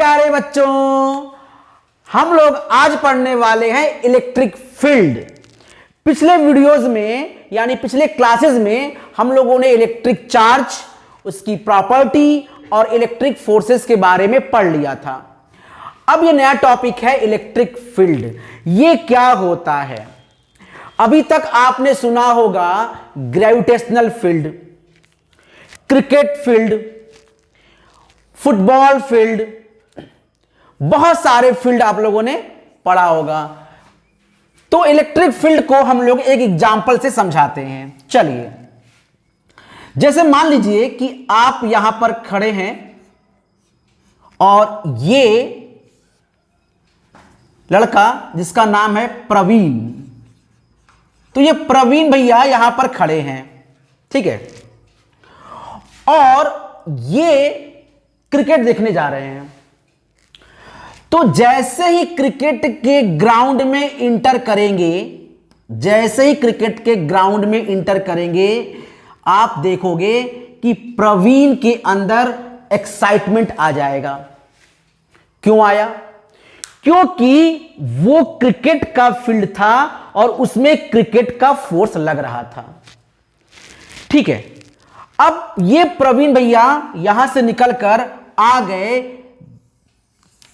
प्यारे बच्चों, हम लोग आज पढ़ने वाले हैं इलेक्ट्रिक फील्ड। पिछले वीडियोस में यानी पिछले क्लासेस में हम लोगों ने इलेक्ट्रिक चार्ज, उसकी प्रॉपर्टी और इलेक्ट्रिक फोर्सेस के बारे में पढ़ लिया था। अब ये नया टॉपिक है इलेक्ट्रिक फील्ड। ये क्या होता है? अभी तक आपने सुना होगा gravitational field, cricket field, football field, बहुत सारे फील्ड आप लोगों ने पढ़ा होगा। तो इलेक्ट्रिक फील्ड को हम लोग एक एग्जांपल से समझाते हैं। चलिए, जैसे मान लीजिए कि आप यहां पर खड़े हैं और ये लड़का जिसका नाम है प्रवीण, तो ये प्रवीण भैया यहां पर खड़े हैं, ठीक है, और ये क्रिकेट देखने जा रहे हैं। तो जैसे ही क्रिकेट के ग्राउंड में इंटर करेंगे, जैसे ही क्रिकेट के ग्राउंड में इंटर करेंगे, आप देखोगे कि प्रवीण के अंदर एक्साइटमेंट आ जाएगा। क्यों आया? क्योंकि वो क्रिकेट का फील्ड था और उसमें क्रिकेट का फोर्स लग रहा था, ठीक है। अब ये प्रवीण भैया यहां से निकलकर आ गए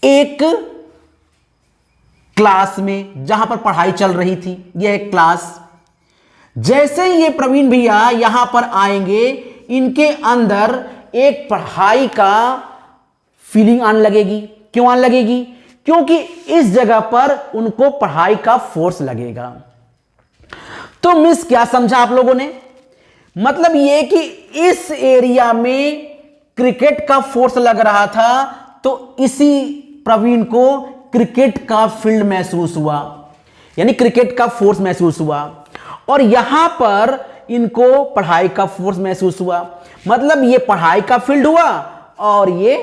एक क्लास में जहां पर पढ़ाई चल रही थी। यह एक क्लास। जैसे ही ये प्रवीण भैया यहां पर आएंगे, इनके अंदर एक पढ़ाई का फीलिंग आने लगेगी। क्यों आने लगेगी? क्योंकि इस जगह पर उनको पढ़ाई का फोर्स लगेगा। तो मिस क्या समझा आप लोगों ने? मतलब यह कि इस एरिया में क्रिकेट का फोर्स लग रहा था, तो इसी प्रवीण को क्रिकेट का फील्ड महसूस हुआ, यानी क्रिकेट का फोर्स महसूस हुआ, और यहां पर इनको पढ़ाई का फोर्स महसूस हुआ। मतलब ये पढ़ाई का फील्ड हुआ और ये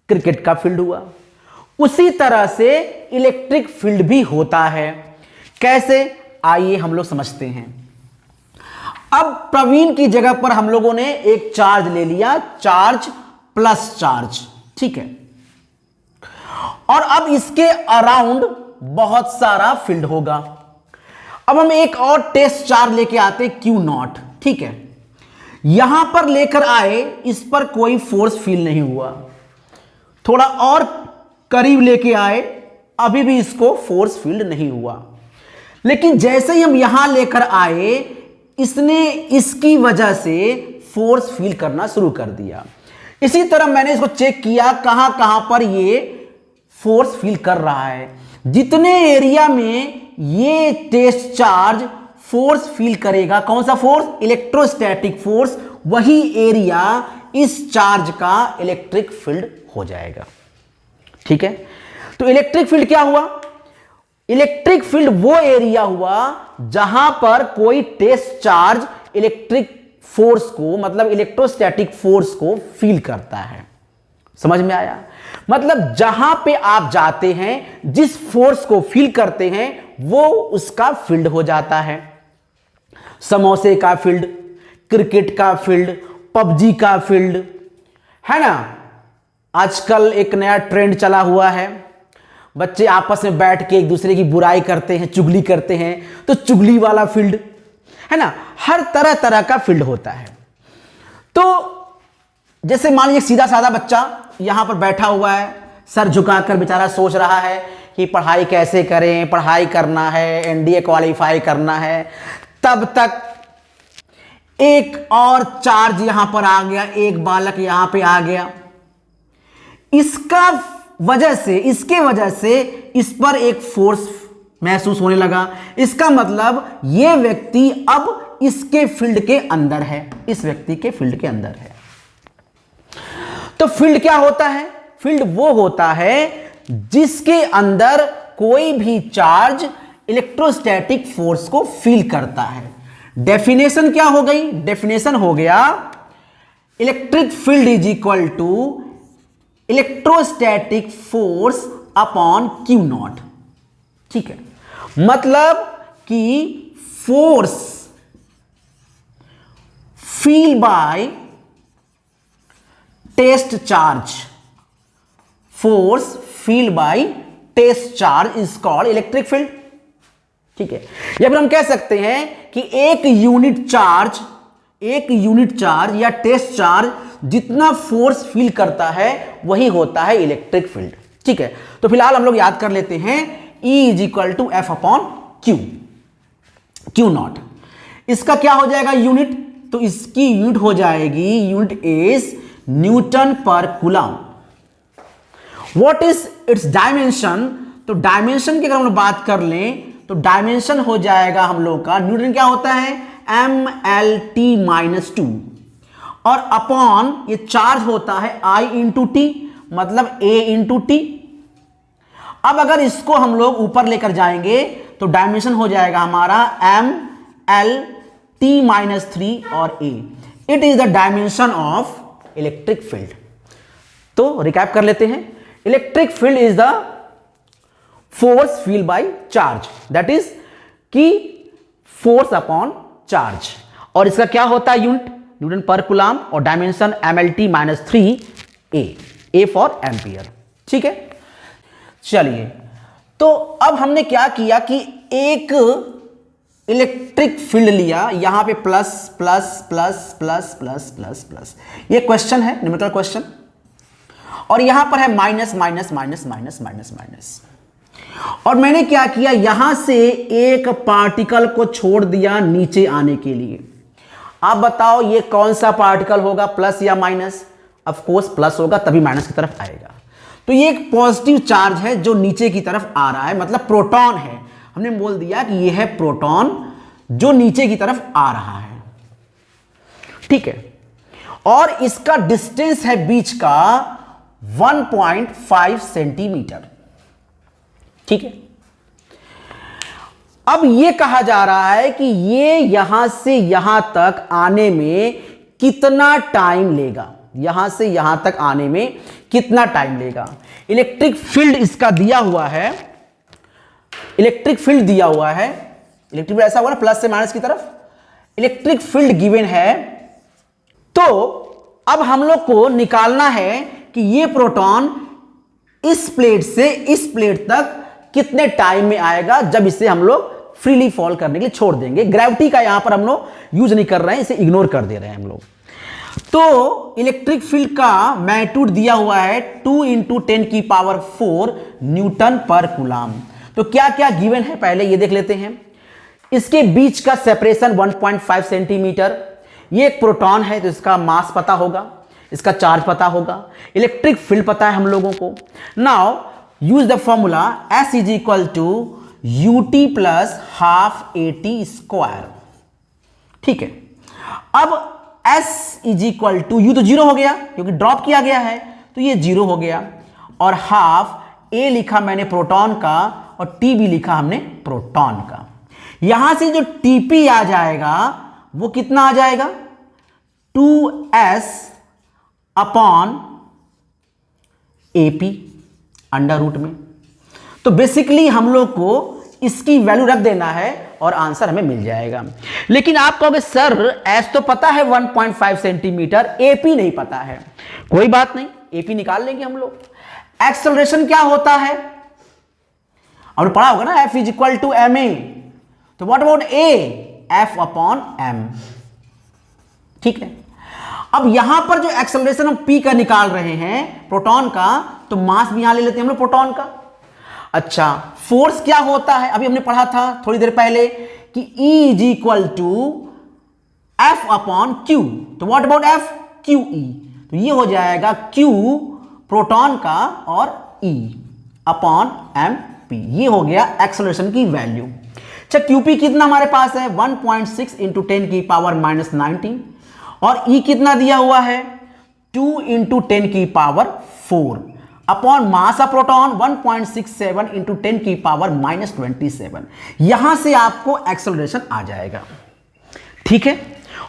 क्रिकेट का फील्ड हुआ। उसी तरह से इलेक्ट्रिक फील्ड भी होता है। कैसे? आइए हम लोग समझते हैं। अब प्रवीण की जगह पर हम लोगों ने एक चार्ज ले लिया, चार्ज प्लस चार्ज, ठीक है, और अब इसके अराउंड बहुत सारा फील्ड होगा। अब हम एक और टेस्ट चार्ज लेके आते Q0, ठीक है। यहां पर लेकर आए, इस पर कोई फोर्स फील नहीं हुआ। थोड़ा और करीब लेके आए, अभी भी इसको फोर्स फील्ड नहीं हुआ। लेकिन जैसे ही हम यहां लेकर आए, इसने इसकी वजह से फोर्स फील करना शुरू कर दिया। इसी तरह मैंने इसको चेक किया कहां कहां पर ये फोर्स फील कर रहा है। जितने एरिया में ये टेस्ट चार्ज फोर्स फील करेगा, कौन सा फोर्स? इलेक्ट्रोस्टैटिक फोर्स, वही एरिया इस चार्ज का इलेक्ट्रिक फील्ड हो जाएगा, ठीक है। तो इलेक्ट्रिक फील्ड क्या हुआ? इलेक्ट्रिक फील्ड वो एरिया हुआ जहां पर कोई टेस्ट चार्ज इलेक्ट्रिक फोर्स को, मतलब इलेक्ट्रोस्टैटिक फोर्स को फील करता है। समझ में आया? मतलब जहां पे आप जाते हैं, जिस फोर्स को फील करते हैं, वो उसका फील्ड हो जाता है। समोसे का फील्ड, क्रिकेट का फील्ड, पबजी का फील्ड, है ना। आजकल एक नया ट्रेंड चला हुआ है, बच्चे आपस में बैठ के एक दूसरे की बुराई करते हैं, चुगली करते हैं, तो चुगली वाला फील्ड, है ना। हर तरह तरह का फील्ड होता है। तो जैसे मान लीजिए सीधा साधा बच्चा यहां पर बैठा हुआ है, सर झुकाकर बेचारा सोच रहा है कि पढ़ाई कैसे करें, पढ़ाई करना है, एनडीए क्वालिफाई करना है। तब तक एक और चार्ज यहां पर आ गया, एक बालक यहां पे आ गया। इसके वजह से इस पर एक फोर्स महसूस होने लगा। इसका मतलब यह व्यक्ति अब इसके फील्ड के अंदर है, इस व्यक्ति के फील्ड के अंदर है। तो फील्ड क्या होता है? फील्ड वो होता है जिसके अंदर कोई भी चार्ज इलेक्ट्रोस्टैटिक फोर्स को फील करता है। डेफिनेशन क्या हो गई? डेफिनेशन हो गया electric field is equal to electrostatic force upon Q0, ठीक है। मतलब कि force feel by test charge, force field by test charge is called electric field. ठीक है, या फिर हम कह सकते हैं कि एक यूनिट चार्ज या टेस्ट चार्ज जितना फोर्स फील करता है वही होता है इलेक्ट्रिक फील्ड। ठीक है, तो फिलहाल हम लोग याद कर लेते हैं E is equal to F upon Q naught. इसका क्या हो जाएगा यूनिट, तो इसकी यूनिट हो जाएगी, unit is Newton per coulomb. What is it's dimension, तो डायमेंशन की अगर हम लोग बात कर लें तो डायमेंशन हो जाएगा हम लोग का, न्यूटन क्या होता है MLT-2 और अपॉन ये चार्ज होता है I इंटू टी, मतलब A इंटू टी। अब अगर इसको हम लोग ऊपर लेकर जाएंगे तो डायमेंशन हो जाएगा हमारा MLT-3 और A। It is the dimension of electric field. तो रिकैप कर लेते हैं, electric field is the force feel by charge, that is की फोर्स अपॉन चार्ज, और इसका क्या होता है यूनिट न्यूटन पर कूलम और dimension MLT-3 A for ampere. ठीक है, चलिए तो अब हमने क्या किया कि एक इलेक्ट्रिक फील्ड लिया, यहां पे plus plus plus plus plus plus plus, ये क्वेश्चन है न्यूमेरिकल क्वेश्चन, और यहां पर है minus minus minus minus minus minus, और मैंने क्या किया यहां से एक पार्टिकल को छोड़ दिया नीचे आने के लिए। आप बताओ ये कौन सा पार्टिकल होगा, प्लस या माइनस? ऑफ कोर्स प्लस होगा, तभी माइनस की तरफ आएगा। तो ये एक पॉजिटिव चार्ज है जो नीचे की तरफ आ रहा है, मतलब प्रोटॉन है। हमने बोल दिया कि यह है प्रोटॉन जो नीचे की तरफ आ रहा है। ठीक है, और इसका डिस्टेंस है बीच का 1.5 सेंटीमीटर। ठीक है, अब यह कहा जा रहा है कि ये यहां से यहां तक आने में कितना टाइम लेगा, यहां से यहां तक आने में कितना टाइम लेगा। इलेक्ट्रिक फील्ड इसका दिया हुआ है, इलेक्ट्रिक फील्ड दिया हुआ है, इलेक्ट्रिक फील्ड ऐसा हुआ ना प्लस से माइनस की तरफ, इलेक्ट्रिक फील्ड गिवन है। तो अब हम लोग को निकालना है कि ये प्रोटॉन इस प्लेट से इस प्लेट तक कितने टाइम में आएगा जब इसे हम लोग फ्रीली फॉल करने के लिए छोड़ देंगे। ग्रेविटी का यहां पर हम लोग यूज नहीं कर रहे हैं, इसे इग्नोर कर दे रहे हैं हम लोग। तो इलेक्ट्रिक फील्ड का मैग्नीट्यूड दिया हुआ है 2 × 10⁴ न्यूटन पर कूलम। तो क्या क्या गिवन है पहले ये देख लेते हैं। इसके बीच का सेपरेशन 1.5 सेंटीमीटर। ये एक प्रोटॉन है तो इसका मास पता होगा, इसका चार्ज पता होगा, इलेक्ट्रिक फील्ड पता है हम लोगों को। Now use the formula S is equal to UT plus half AT²। ठीक है, अब S is equal to, U तो 0 हो गया क्योंकि ड्रॉप किया गया है, तो ये 0 हो गया, और हाफ A लिखा मैंने प्रोटॉन का और T भी लिखा हमने प्रोटॉन का। यहां से जो TP आ जाएगा वो कितना आ जाएगा 2S upon AP under root में। तो बेसिकली हम लोग को इसकी वैल्यू रख देना है और आंसर हमें मिल जाएगा। लेकिन आप कहोगे सर एस तो पता है 1.5 सेंटीमीटर, एपी नहीं पता है। कोई बात नहीं, एपी निकाल लेंगे हम लोग। एक्सेलरेशन क्या होता है और पढ़ा होगा ना, F is equal to m a. तो what about a, F upon m. ठीक है, अब यहां पर जो एक्सेलरेशन हम पी का निकाल रहे हैं प्रोटॉन का, तो मास भी यहां ले लेते हैं हम लोग प्रोटॉन का। अच्छा, फोर्स क्या होता है अभी हमने पढ़ा था थोड़ी देर पहले कि E is equal to F upon q. तो what about F, q E. तो ये हो जाएगा Q प्रोटॉन का और E अपॉन एम पी। ये हो गया एक्सेलरेशन की वैल्यू। अच्छा, QP कितना हमारे पास है 1.6 × 10⁻⁻19, और E कितना दिया हुआ है 2 × 10⁴ अपॉन मास ऑफ प्रोटॉन 1.67 × 10⁻⁻27। यहां से आपको एक्सेलरेशन आ जाएगा। ठीक है,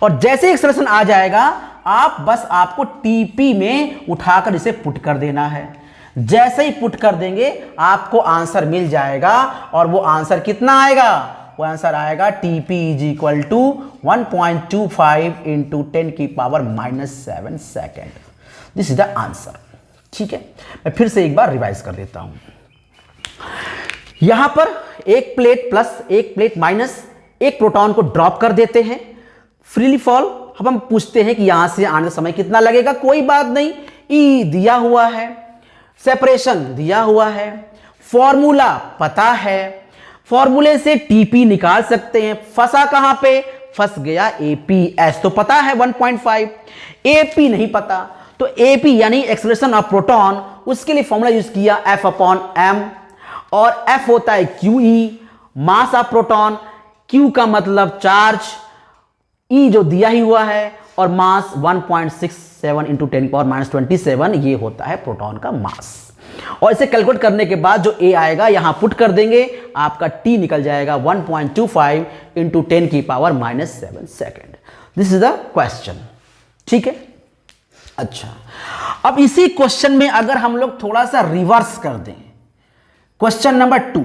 और जैसे एक्सेलरेशन आ जाएगा आप बस आपको टीपी में उठाकर इसे पुट कर देना है। जैसे ही पुट कर देंगे आपको आंसर मिल जाएगा, और वो आंसर कितना आएगा, वो आंसर आएगा TP is equal to 1.25 × 10⁻⁻7 second. This is the answer. ठीक है, मैं फिर से एक बार रिवाइज कर देता हूं। यहां पर एक प्लेट प्लस, एक प्लेट माइनस, एक प्रोटॉन को ड्रॉप कर देते हैं, फ्रीली फॉल। अब हम पूछते हैं कि यहां से आने समय कितना लगेगा। कोई बात नहीं, ई दिया हुआ है, सेपरेशन दिया हुआ है, फॉर्मूला पता है, फॉर्मूले से टीपी निकाल सकते हैं। फंसा कहां पे, फंस गया एपीएस, तो पता है 1.5। एपी नहीं पता, तो एपी यानी एक्सेलरेशन ऑफ प्रोटॉन, उसके लिए फॉर्मूला यूज किया F/m, और F होता है QE, mass of proton, Q का मतलब चार्ज, E जो दिया ही हुआ है, और मास 1.67 इंटू 10⁻27, ये होता है प्रोटॉन का मास। और इसे कैलकुलेट करने के बाद जो A आएगा यहां पुट कर देंगे, आपका T निकल जाएगा 1.25 into 10⁻7 second. This is the question, ठीक है। अच्छा, अब इसी क्वेश्चन में अगर हम लोग थोड़ा सा रिवर्स कर दें, क्वेश्चन नंबर 2,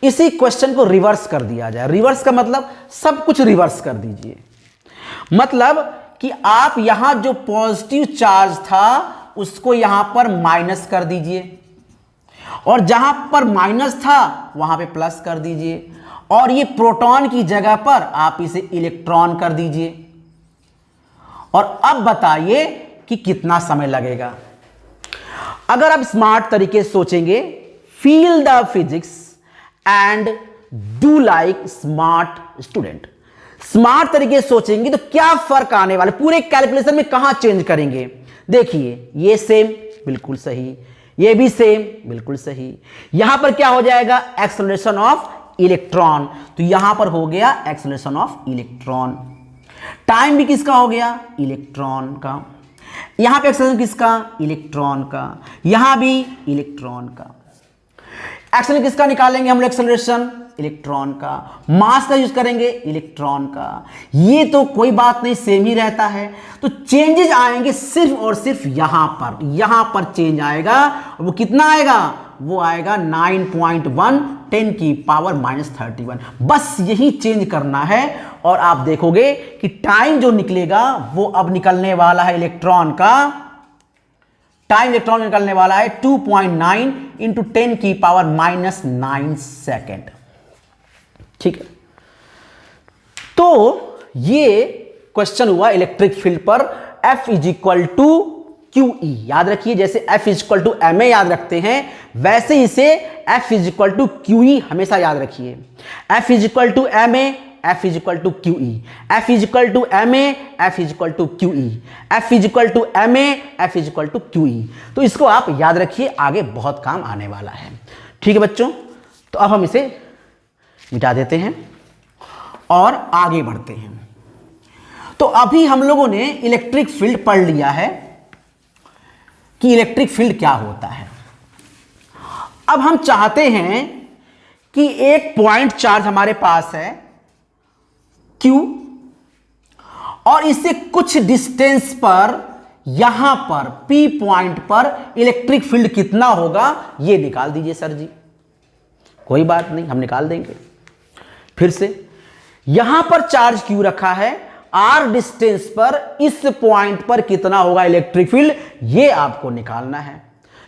इसी क्वेश्चन को रिवर्स कर दिया जाए। रिवर्स का मतलब सब कुछ रिवर्स कर दीजिए, मतलब कि आप यहां जो पॉजिटिव चार्ज था उसको यहां पर माइनस कर दीजिए, और जहां पर माइनस था वहां पे प्लस कर दीजिए, और ये प्रोटॉन की जगह पर आप इसे इलेक्ट्रॉन कर दीजिए। और अब बताइए कि कितना समय लगेगा। अगर आप स्मार्ट तरीके से सोचेंगे, feel the physics and do like smart student, smart तरीके से सोचेंगे तो क्या फर्क आने वाला, पूरे कैलकुलेशन में कहां चेंज करेंगे। देखिए, ये सेम बिल्कुल सही, ये भी सेम बिल्कुल सही। यहां पर क्या हो जाएगा, एक्सेलरेशन ऑफ इलेक्ट्रॉन, तो यहां पर हो गया एक्सेलरेशन ऑफ इलेक्ट्रॉन। टाइम भी किसका हो गया, इलेक्ट्रॉन का। यहां पे एक्सेलरेशन किसका, इलेक्ट्रॉन का, यहां भी इलेक्ट्रॉन का। एक्सेलरेशन किसका निकालेंगे हम लोग, एक्सेलरेशन इलेक्ट्रॉन का। मास का यूज करेंगे, इलेक्ट्रॉन का। ये तो कोई बात नहीं, सेम ही रहता है। तो चेंजेस आएंगे सिर्फ और सिर्फ यहां पर चेंज आएगा। वो कितना आएगा, वो आएगा 9.1 10⁻31। बस यही चेंज करना है, और आप देखोगे कि टाइम जो निकलेगा वो अब निकलने वाला है इलेक्ट्रॉन का, टाइम इलेक्ट्रॉन निकलने वाला है 2.9 इंटू 10⁻9 सेकेंड, ठीक है। तो ये क्वेश्चन हुआ इलेक्ट्रिक फील्ड पर F = QE। याद रखिए, जैसे F = ma याद रखते हैं, वैसे इसे F = QE हमेशा याद रखिए। F = ma, F = QE, F = ma, F = QE, F = ma, F = QE। तो इसको आप याद रखिए, आगे बहुत काम आने वाला है, ठीक है बच्चों। तो अब हम इसे मिटा देते हैं और आगे बढ़ते हैं। तो अभी हम लोगों ने इलेक्ट्रिक फील्ड पढ़ लिया है कि इलेक्ट्रिक फील्ड क्या होता है। अब हम चाहते हैं कि एक पॉइंट चार्ज हमारे पास है Q, और इससे कुछ डिस्टेंस पर यहां पर P पॉइंट पर इलेक्ट्रिक फील्ड कितना होगा, यह निकाल दीजिए सर जी। कोई बात नहीं, हम निकाल देंगे। फिर से यहां पर चार्ज Q रखा है, R डिस्टेंस पर इस पॉइंट पर कितना होगा इलेक्ट्रिक फील्ड, यह आपको निकालना है।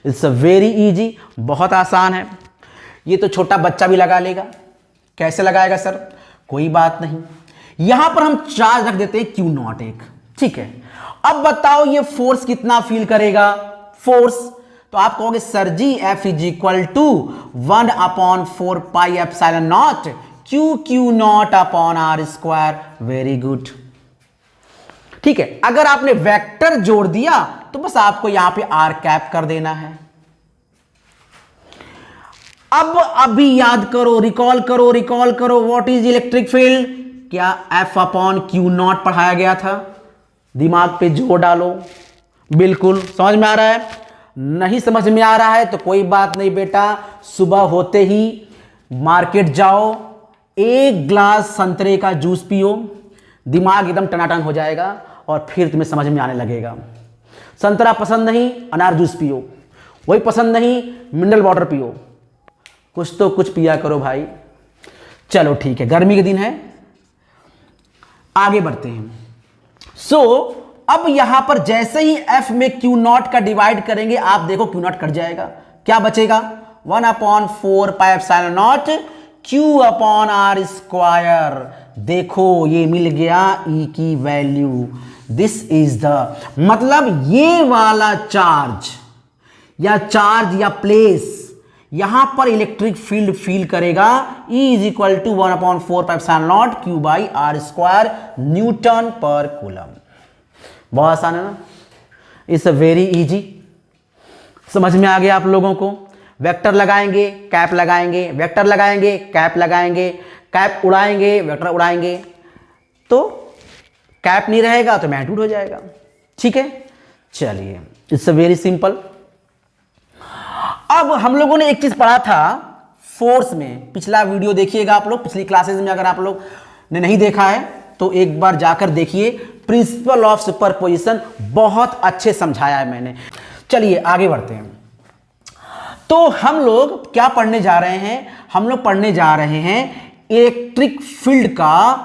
इट्स वेरी इजी, बहुत आसान है। ये तो छोटा बच्चा भी लगा लेगा। कैसे लगाएगा सर, कोई बात नहीं। यहां पर हम चार्ज रख देते हैं Q0 एक, ठीक है। अब बताओ ये फोर्स कितना फील करेगा, फोर्स। तो आप कहोगे सर जी F = 1/4 πε0 Q0/r²। वेरी गुड, ठीक है। अगर आपने वेक्टर जोड़ दिया तो बस आपको यहां पे r कैप कर देना है। अब अभी याद करो, रिकॉल करो व्हाट इज इलेक्ट्रिक फील्ड। क्या F/Q0 पढ़ाया गया था, दिमाग पे जोर डालो। बिल्कुल समझ में आ रहा है, नहीं समझ में आ रहा है तो कोई बात नहीं बेटा, सुबह होते ही मार्केट जाओ, एक ग्लास संतरे का जूस पियो, दिमाग एकदम टनाटन हो जाएगा और फिर तुम्हें समझ में आने लगेगा। संतरा पसंद नहीं, अनार जूस पियो, वही पसंद नहीं, मिनरल वाटर पियो, कुछ तो कुछ पिया करो भाई। चलो ठीक है, गर्मी के दिन है, आगे बढ़ते हैं। सो अब यहां पर जैसे ही f में Q नॉट का डिवाइड करेंगे, आप देखो Q नॉट कट जाएगा, क्या बचेगा 1/4πε0 Q/r²। देखो ये मिल गया E की वैल्यू। दिस इज द, मतलब ये वाला चार्ज या प्लेस यहां पर इलेक्ट्रिक फील्ड फील करेगा। E is equal to 1/4πε0 Q/r² newton per coulomb. बहुत आसान है ना, इट्स वेरी इजी। समझ में आ गया आप लोगों को? वेक्टर लगाएंगे, कैप लगाएंगे, वेक्टर लगाएंगे, कैप लगाएंगे, कैप उड़ाएंगे, वेक्टर उड़ाएंगे, तो कैप नहीं रहेगा तो मैग्नीट्यूड हो जाएगा। ठीक है, चलिए, इट्स वेरी सिंपल। अब हम लोगों ने एक चीज पढ़ा था फोर्स में, पिछला वीडियो देखिएगा आप लोग, पिछली क्लासेस में अगर आप लोग ने नहीं देखा है तो एक बार जाकर देखिए। प्रिंसिपल ऑफ सुपरपोजिशन बहुत अच्छे समझाया है मैंने। चलिए आगे बढ़ते हैं। तो हम लोग क्या पढ़ने जा रहे हैं? हम लोग पढ़ने जा रहे हैं इलेक्ट्रिक फील्ड का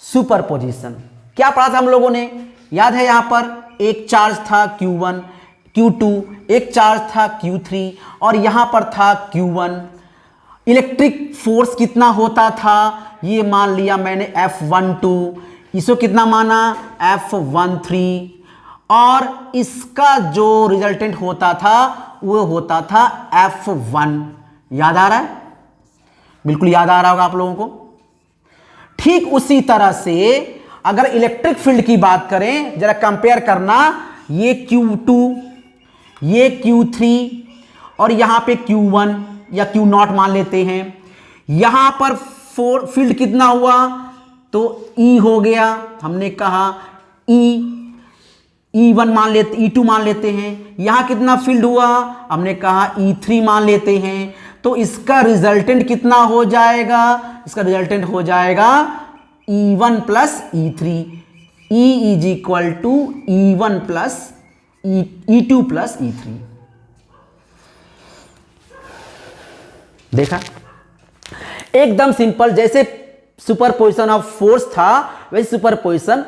सुपरपोजिशन। क्या पढ़ा था हम लोगों ने? याद है, यहां पर एक चार्ज था Q1, Q2, एक चार्ज था Q3 और यहां पर था Q1। इलेक्ट्रिक फोर्स कितना होता था? ये मान लिया मैंने F12, इसको कितना माना F13, और इसका जो रिजल्टेंट होता था वो होता था F1। याद आ रहा है? बिल्कुल याद आ रहा होगा आप लोगों को। ठीक उसी तरह से अगर इलेक्ट्रिक फील्ड की बात करें, जरा कंपेयर करना, ये Q2, ये Q3 और यहां पे Q1 या Q नॉट मान लेते हैं। यहां पर फील्ड कितना हुआ? तो E हो गया, हमने कहा E1 मान लेते, E2 मान लेते हैं। यहां कितना फील्ड हुआ? हमने कहा E3 मान लेते हैं। तो इसका रिजल्टेंट कितना हो जाएगा? इसका रिजल्टेंट हो जाएगा E1 plus E3। E is equal to E1 plus E2 plus E3। देखा, एकदम सिंपल। जैसे सुपरपोजिशन ऑफ फोर्स था वैसे सुपरपोजिशन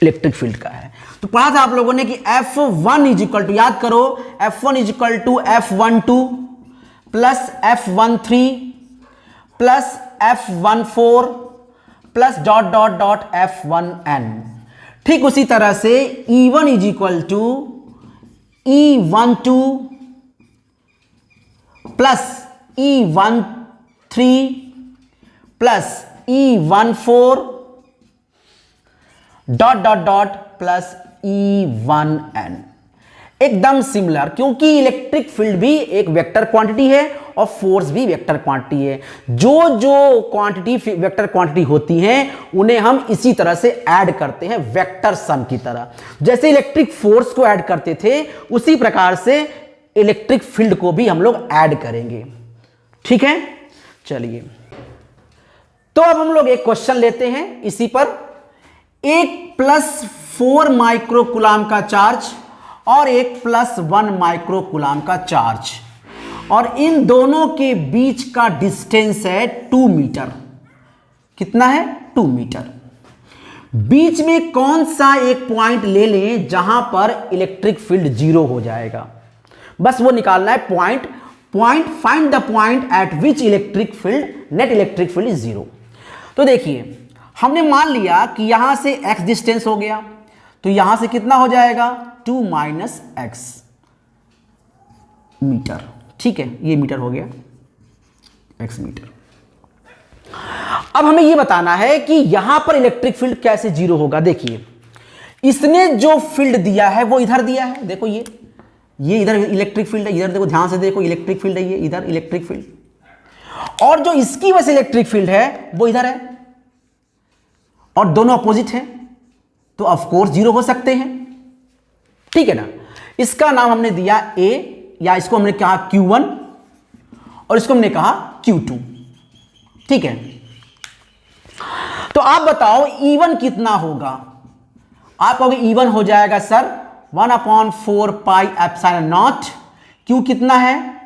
इलेक्ट्रिक फील्ड का है। तो पढ़ा था आप लोगों ने कि F1 इज इक्वल टू, याद करो, F1 is equal to F12 plus F13 plus F14 plus dot dot dot F1n। ठीक उसी तरह से E1 is equal to E12 plus E13 plus E14 dot dot डॉट प्लस E1n। एकदम सिमिलर, क्योंकि इलेक्ट्रिक फील्ड भी एक वेक्टर क्वांटिटी है और फोर्स भी वेक्टर क्वांटिटी है। जो जो क्वांटिटी वेक्टर क्वांटिटी होती हैं उन्हें हम इसी तरह से ऐड करते हैं वेक्टर सम की तरह। जैसे इलेक्ट्रिक फोर्स को ऐड करते थे उसी प्रकार से इलेक्ट्रिक फील्ड को भी हम लोग ऐड करेंगे। ठीक है, चलिए, तो अब हम लोग एक क्वेश्चन लेते हैं इसी पर। एक +4 माइक्रोकूलाम का चार्ज और एक +1 माइक्रोकूलाम का चार्ज, और इन दोनों के बीच का डिस्टेंस है 2 मीटर। कितना है? 2 मीटर। बीच में कौन सा एक पॉइंट ले लें जहां पर इलेक्ट्रिक फील्ड 0 हो जाएगा? बस वो निकालना है point. Find the point eight which electric field, net electric field is 0। तो देखिए, हमने मान लिया कि यहां से x डिस्टेंस हो गया, तो यहां से कितना हो जाएगा? 2 माइनस x मीटर। ठीक है, ये मीटर हो गया, x मीटर। अब हमें यह बताना है कि यहां पर इलेक्ट्रिक फील्ड कैसे 0 होगा। देखिए, इसने जो फील्ड दिया है वो इधर दिया है। देखो ये इधर इलेक्ट्रिक फील्ड है, इधर देखो, ध्यान से देखो, इलेक्ट्रिक फील्ड है, ये इधर इलेक्ट्रिक फील्ड, और जो इसकी वजह से इलेक्ट्रिक फील्ड है वो इधर है, और दोनों अपोजिट हैं, तो ऑफ कोर्स 0 हो सकते हैं। ठीक है ना? इसका नाम हमने दिया A, या इसको हमने कहा Q1 और इसको हमने कहा Q2। ठीक है, तो आप बताओ E1 कितना होगा? आप कहोगे E1 हो जाएगा सर 1/4πε0। Q कितना है?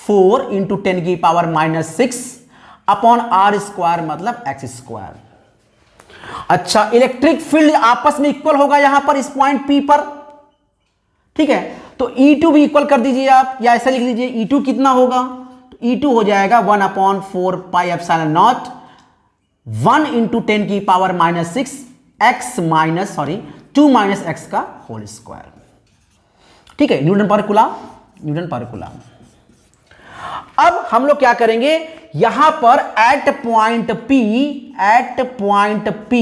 4 इंटू 10⁻⁻⁶ अपॉन r² मतलब x²। अच्छा, इलेक्ट्रिक फील्ड आपस में इक्वल होगा यहां पर इस पॉइंट P पर, ठीक है। तो E2 भी इक्वल कर दीजिए आप, या ऐसा लिख लीजिए E2 कितना होगा, तो E2 हो जाएगा 1/4 पाई एप्सिलॉन नॉट 1 इंटू 10 की power -6 x minus 2 minus x का होल स्क्वायर, ठीक है, Newton per coulomb, Newton per coulomb. अब हम लोग क्या करेंगे, यहां पर at point P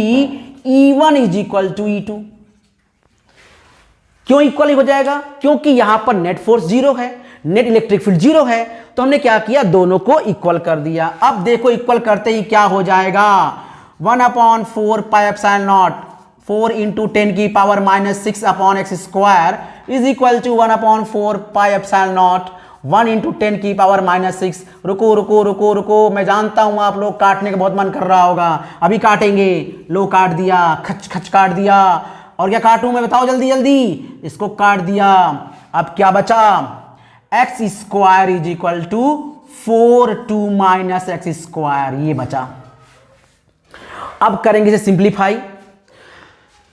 E1 is equal to E2। क्यों इक्वल हो जाएगा, क्योंकि यहां पर नेट फोर्स 0 है, नेट इलेक्ट्रिक फील्ड 0 है, तो हमने क्या किया, दोनों को इक्वल कर दिया। अब देखो इक्वल करते ही क्या हो जाएगा, 1/4 पाई एप्सिलॉन नॉट 4 इंटू 10 की power -6 upon x square is equal to 1/4 pi epsilon naught 1 into 10 की पावर -6। रुको रुको रुको रुको, मैं जानता हूं आप लोग काटने का बहुत मन कर रहा होगा, अभी काटेंगे। लो काट दिया, खच खच काट दिया, और क्या काटूं मैं, बताओ जल्दी जल्दी, इसको काट दिया। अब क्या बचा, x square is equal to 4 2 minus x square, ये बचा। अब करेंगे इसे सिंप्लीफाई,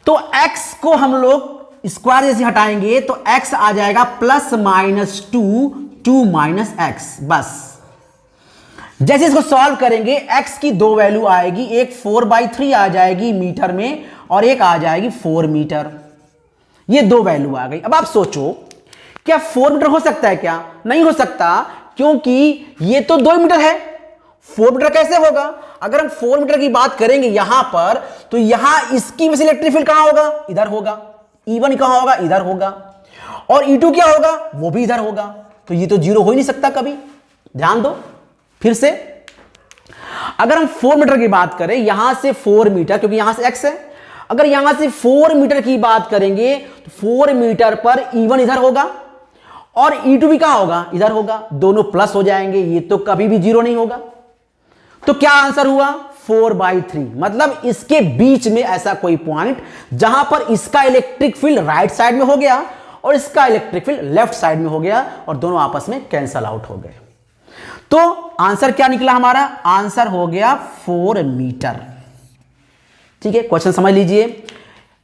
तो x को हम लोग स्क्वायर जैसे हटाएंगे तो x आ जाएगा +-2 2 माइनस एक्स, बस। जैसे इसको सॉल्व करेंगे x की दो वैल्यू आएगी, एक 4/3 आ जाएगी मीटर में और एक आ जाएगी 4 मीटर, ये दो वैल्यू आ गई। अब आप सोचो क्या 4 मीटर हो सकता है, क्या नहीं हो सकता, क्योंकि ये तो 2 मीटर है, 4 मीटर कैसे होगा। अगर हम 4 मीटर की बात करेंगे यहां पर, तो यहां इसकी वजह से इलेक्ट्रिक फील्ड कहां होगा, इधर होगा। E1 कहां होगा, इधर होगा, और E2 क्या होगा, वो भी इधर होगा। तो ये तो 0 हो ही नहीं सकता कभी, ध्यान दो फिर से। अगर हम 4 मीटर की बात करें, यहां से 4 मीटर, क्योंकि यहां से x है, अगर यहां से 4 मीटर की बात करेंगे तो 4 मीटर पर E1 इधर होगा और E2 भी कहां होगा, इधर होगा, दोनों प्लस हो जाएंगे, ये तो कभी भी 0 नहीं होगा। तो क्या आंसर हुआ, 4/3, मतलब इसके बीच में ऐसा कोई पॉइंट जहां पर इसका इलेक्ट्रिक फील्ड राइट साइड में हो गया और इसका इलेक्ट्रिक फील्ड लेफ्ट साइड में हो गया और दोनों आपस में कैंसल आउट हो गए। तो आंसर क्या निकला हमारा, आंसर हो गया 4 मीटर। ठीक है, क्वेश्चन समझ लीजिए।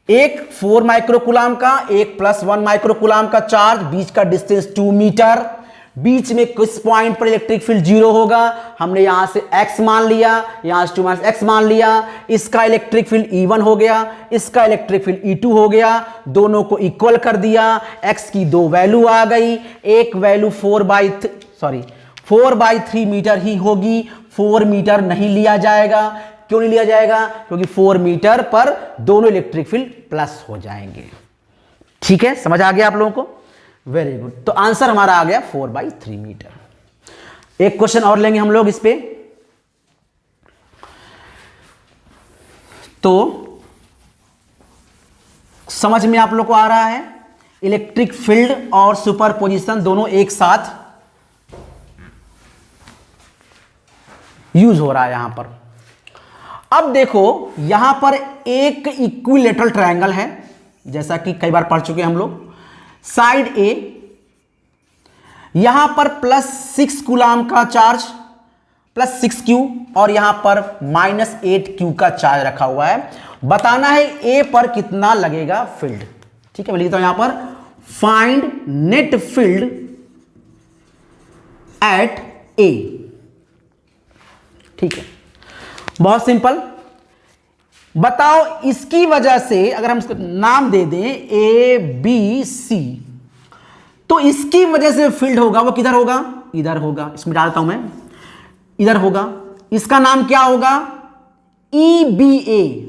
एक 4 माइक्रोकूलम का, एक +1 माइक्रोकूलम का चार्ज, बीच का डिस्टेंस 2 मीटर, बीच में किस पॉइंट पर इलेक्ट्रिक फील्ड 0 होगा, हमने यहां से x मान लिया, यहां से 2 - x मान लिया, इसका इलेक्ट्रिक फील्ड E1 हो गया, इसका इलेक्ट्रिक फील्ड E2 हो गया, दोनों को इक्वल कर दिया, x की दो वैल्यू आ गई, एक वैल्यू 4/3 मीटर ही होगी, 4 मीटर नहीं लिया जाएगा। क्यों नहीं लिया जाएगा, क्योंकि 4 मीटर पर दोनों इलेक्ट्रिक फील्ड प्लस हो जाएंगे। ठीक है, समझ आ गया आप लोगों को, वेरी गुड। तो आंसर हमारा आ गया 4/3 मीटर। एक क्वेश्चन और लेंगे हम लोग इस पे, तो समझ में आप लोग को आ रहा है, इलेक्ट्रिक फील्ड और सुपरपोजिशन दोनों एक साथ यूज हो रहा है यहां पर। अब देखो यहां पर एक इक्विलेटरल ट्रायंगल है, जैसा कि कई बार पढ़ चुके हैं हम लोग। साइड ए, यहां पर +6 कूलम का चार्ज, +6Q, और यहां पर -8Q का चार्ज रखा हुआ है। बताना है ए पर कितना लगेगा फील्ड। ठीक है, मैं लिखता हूं यहां पर, फाइंड नेट फील्ड एट ए। ठीक है, बहुत सिंपल। बताओ इसकी वजह से, अगर हम इसको नाम दे दें ABC, तो इसकी वजह से फील्ड होगा वो किधर होगा, इधर होगा। इसमें डालता हूं मैं, इधर होगा। इसका नाम क्या होगा, EBA।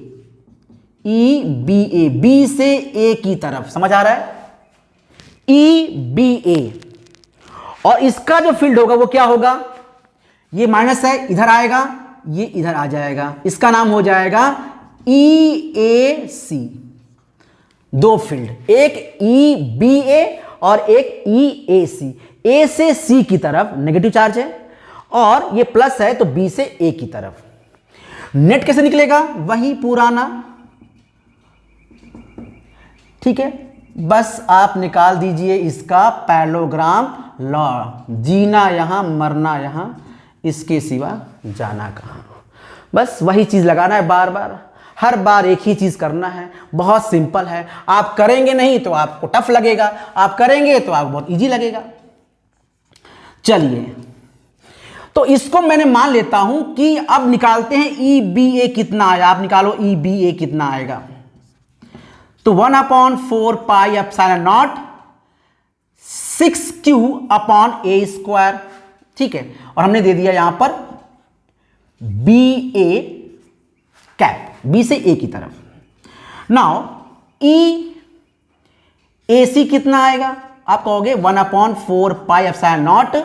EBA, B से A की तरफ, समझ आ रहा है, EBA। और इसका जो फील्ड होगा वो क्या होगा, ये माइनस है, इधर आएगा, ये इधर आ जाएगा, इसका नाम हो जाएगा EAC। दो फील्ड, एक EBA और एक EAC। A से C की तरफ नेगेटिव चार्ज है और ये प्लस है, तो B से A की तरफ। नेट कैसे निकलेगा, वही पुराना। ठीक है, बस आप निकाल दीजिए इसका पैरेललोग्राम लॉ, जीना यहां मरना यहां, इसके सिवा जाना कहां। बस वही चीज लगाना है बार बार। हर बार एक ही चीज करना है, बहुत सिंपल है। आप करेंगे नहीं तो आपको टफ लगेगा, आप करेंगे तो आपको बहुत इजी लगेगा। चलिए, तो इसको मैंने मान लेता हूं कि अब निकालते हैं EBA कितना आया। आप निकालो EBA कितना आएगा। तो 1/4 pi epsilon not 6Q upon A square, ठीक है। और हमने दे दिया यहां पर BA कैप, B से A की तरफ। नाउ EAC कितना आएगा? आप कहोगे 1/4 pi epsilon not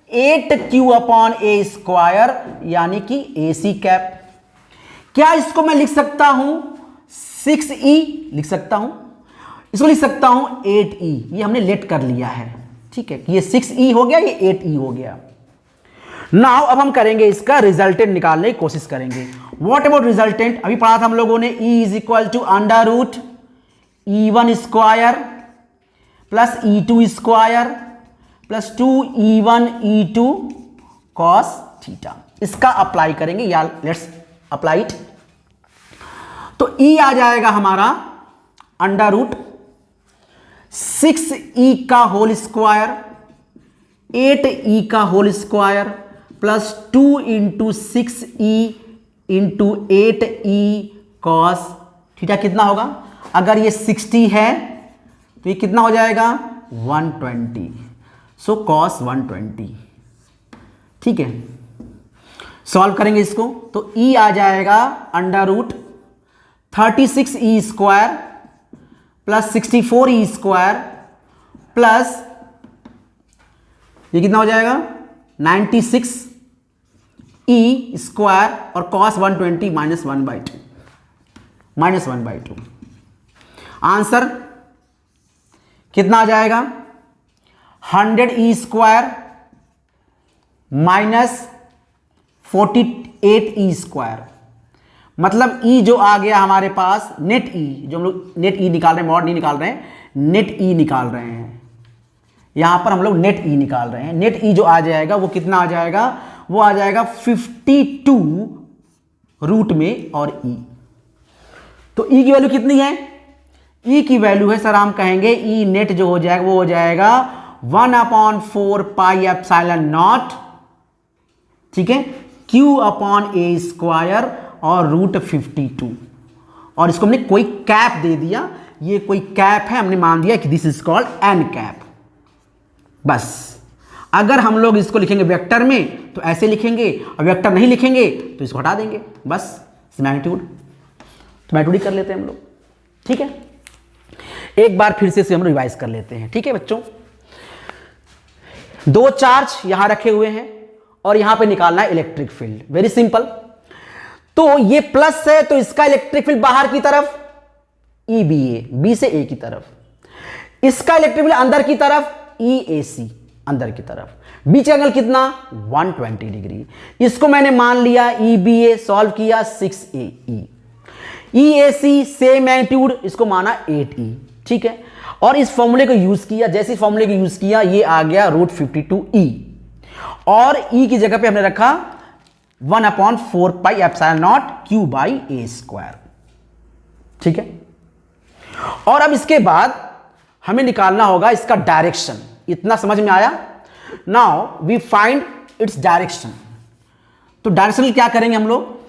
8Q upon A square, यानी कि AC कैप। क्या इसको मैं लिख सकता हूं 6E? लिख सकता हूं, इसको लिख सकता हूं 8E। ये हमने लेट कर लिया है, ठीक है। ये 6E हो गया, ये 8E हो गया। नाउ अब हम करेंगे इसका रिजल्टेंट निकालने की कोशिश करेंगे। What about resultant? अभी पढ़ा था हम लोगों ने E is equal to under root E1 square plus E2 square plus 2E1 E2 cos theta. इसका अप्लाई करेंगे, या लेट्स अप्लाई इट। तो E आ जाएगा हमारा अंडर रूट 6E का होल स्क्वायर 8E का whole square plus 2 into 6E into 8E cos theta. कितना होगा? अगर ये 60 है तो ये कितना हो जाएगा 120, सो कॉस 120, ठीक है। सॉल्व करेंगे इसको तो E आ जाएगा under root 36E square plus 64E square plus ये कितना हो जाएगा 96E स्क्वायर और कॉस 120 माइनस 1/2। आंसर कितना आ जाएगा 100E square minus 48E square. मतलब E जो आ गया हमारे पास नेट E, जो हम लोग नेट E निकाल रहे हैं, मॉड नहीं निकाल रहे हैं, नेट E निकाल रहे हैं। यहां पर हम लोग नेट E निकाल रहे हैं। नेट E जो आ जाएगा वो कितना आ जाएगा? वो आ जाएगा 52 रूट में और E। तो E की वैल्यू कितनी है? E की वैल्यू है सर, हम कहेंगे E नेट जो हो जाएगा वो हो जाएगा 1/4 पाई एप्सिलॉन नॉट, ठीक है, Q अपॉन ए स्क्वायर और रूट 52। और इसको हमने कोई कैप दे दिया, ये कोई कैप है, हमने मान दिया कि this is called an cap. बस अगर हम लोग इसको लिखेंगे वेक्टर में तो ऐसे लिखेंगे, और वेक्टर नहीं लिखेंगे तो इसको हटा देंगे, बस मैग्नीट्यूड। तो मैग्नीट्यूड कर लेते हैं हम लोग, ठीक है। एक बार फिर से हम रिवाइज कर लेते हैं, ठीक है बच्चों। दो चार्ज यहां रखे हुए हैं और यहां पे निकालना है इलेक्ट्रिक फील्ड, वेरी सिंपल। तो ये प्लस है तो इसका इलेक्ट्रिक फील्ड बाहर की तरफ EBA, B से A की तरफ। इसका इलेक्ट्रिक फील्ड अंदर की तरफ EAC, अंदर की तरफ। बीच एंगल कितना 120 डिग्री। इसको मैंने मान लिया EBA, सॉल्व किया 6AE। EAC सेम मैग्नीट्यूड, इसको माना 8E, ठीक है। और इस फॉर्मूले को यूज किया, जैसे फॉर्मूले को यूज किया ये आ गया रूट 52E, और E की जगह पे हमने रखा 1/4 pi epsilon not Q by A square, ठीक है। और अब इसके बाद हमें निकालना होगा इसका डायरेक्शन। इतना समझ में आया? Now we find its direction. तो डायरेक्शन क्या करेंगे हम लोग?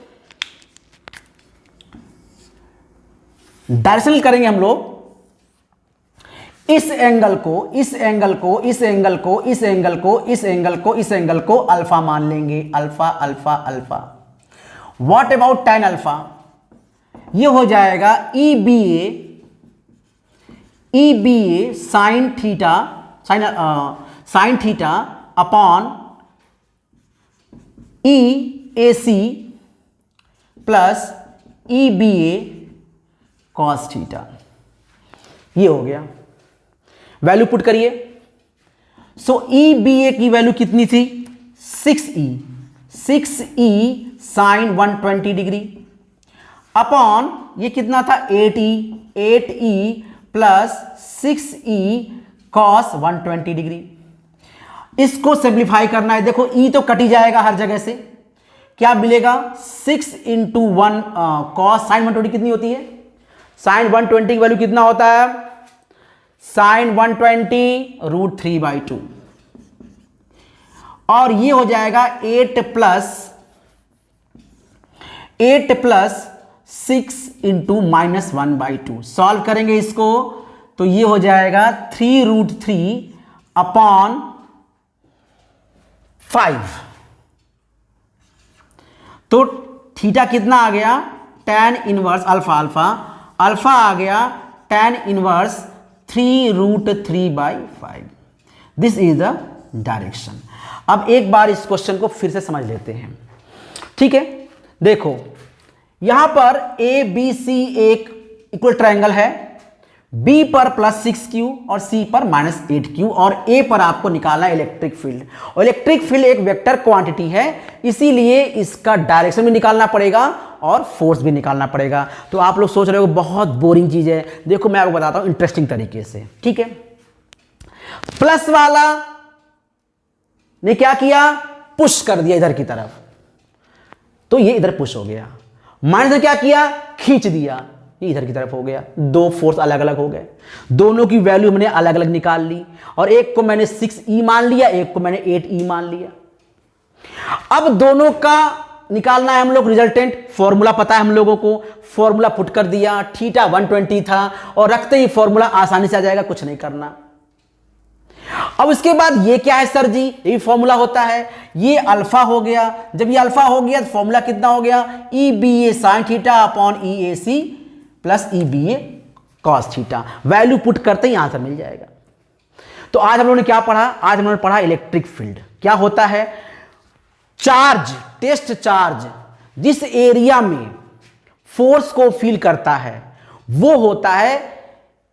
डायरेक्शन करेंगे हम लोग इस एंगल को, इस एंगल को, इस एंगल को, इस एंगल को, इस एंगल को, इस एंगल को अल्फा मान लेंगे। Alpha alpha alpha. What about tan alpha? ये हो जाएगा EBA sine theta upon EAC plus EBA cos theta. ये हो गया। वैल्यू पुट करिए। सो EBA की वैल्यू कितनी थी 6E साइन 120 डिग्री अपॉन ये कितना था 8E plus 6E cos 120 degree. इसको सिंप्लीफाई करना है। देखो E तो कट ही जाएगा हर जगह से, क्या मिलेगा 6 इंटू 1 कॉस साइन 120 कितनी होती है, साइन 120 की वैल्यू कितना होता है, साइन 120 √3/2 और ये हो जाएगा 8 प्लस 6 इंटू -1/2। सॉल्व करेंगे इसको तो ये हो जाएगा 3√3/5। तो थीटा कितना आ गया, tan इनवर्स अल्फा आ गया tan inverse 3√3/5। This is the direction. अब एक बार इस क्वेश्चन को फिर से समझ लेते हैं, ठीक है। देखो यहां पर ABC एक इक्वल ट्रायंगल है, B पर +6Q और C पर -8Q और A पर आपको निकालना है इलेक्ट्रिक फील्ड। और इलेक्ट्रिक फील्ड एक वेक्टर क्वांटिटी है, इसीलिए इसका डायरेक्शन भी निकालना पड़ेगा और फोर्स भी निकालना पड़ेगा। तो आप लोग सोच रहे हो बहुत बोरिंग चीज है, देखो मैं आपको बताता हूं इंटरेस्टिंग तरीके से, ठीक है। प्लस वाला ने क्या किया, पुश कर दिया इधर की तरफ, तो ये इधर पुश हो गया। माइनस ने क्या किया, खींच दिया, ये इधर की तरफ हो गया। दो फोर्स अलग अलग हो गए, दोनों की वैल्यू हमने अलग अलग निकाल ली और एक को मैंने 6E मान लिया, एक को मैंने 8E मान लिया। अब दोनों का निकालना है हम लोग रिजल्टेंट, फॉर्मूला पता है हम लोगों को, फॉर्मूला पुट कर दिया, थीटा 120 था और रखते ही फॉर्मूला आसानी से आ जाएगा, कुछ नहीं करना। अब इसके बाद ये क्या है सर जी, ये फॉर्मूला होता है, ये अल्फा हो गया। जब ये अल्फा हो गया तो फॉर्मूला कितना हो गया, EBA sin theta upon EAC plus EBA cos theta. Value put करते ही आंसर मिल जाएगा। तो आज हम लोगों ने क्या पढ़ा, आज हम लोगों ने पढ़ा इलेक्ट्रिक फील्ड क्या होता है। चार्ज, टेस्ट चार्ज जिस एरिया में फोर्स को फील करता है वो होता है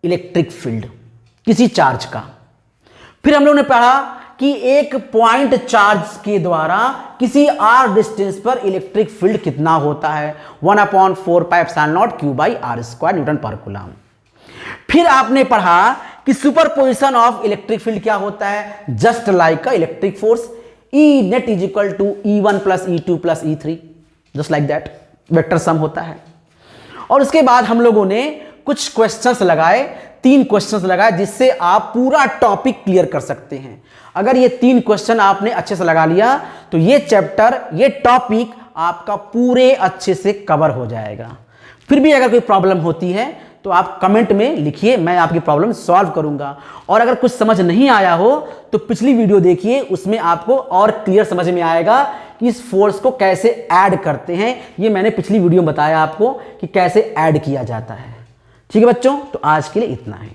इलेक्ट्रिक फील्ड किसी चार्ज का। फिर हम लोगों ने पढ़ा कि एक पॉइंट चार्ज के द्वारा किसी r डिस्टेंस पर इलेक्ट्रिक फील्ड कितना होता है, 1/4πε0Q/r² न्यूटन पर कूलम। फिर आपने पढ़ा कि सुपरपोजिशन ऑफ इलेक्ट्रिक फील्ड क्या होता है, just like a electric force, E net is equal to E1 + E2 + E3, just like that, vector sum होता है। और उसके बाद हम लोगों ने कुछ क्वेश्चंस लगाए, 3 क्वेश्चंस लगाए जिससे आप पूरा टॉपिक क्लियर कर सकते हैं। अगर ये 3 क्वेश्चन आपने अच्छे से लगा लिया तो ये चैप्टर, ये टॉपिक आपका पूरे अच्छे से कवर हो जाएगा। फिर भी अगर कोई प्रॉब्लम होती है तो आप कमेंट में लिखिए, मैं आपकी प्रॉब्लम सॉल्व करूंगा। और अगर कुछ समझ नहीं आया हो तो पिछली वीडियो देखिए, उसमें आपको और क्लियर समझ में आएगा कि इस फोर्स को कैसे ऐड करते हैं। ये मैंने पिछली वीडियो में बताया आपको कि कैसे ऐड किया जाता है। ठीक है बच्चों, तो आज के लिए इतना है।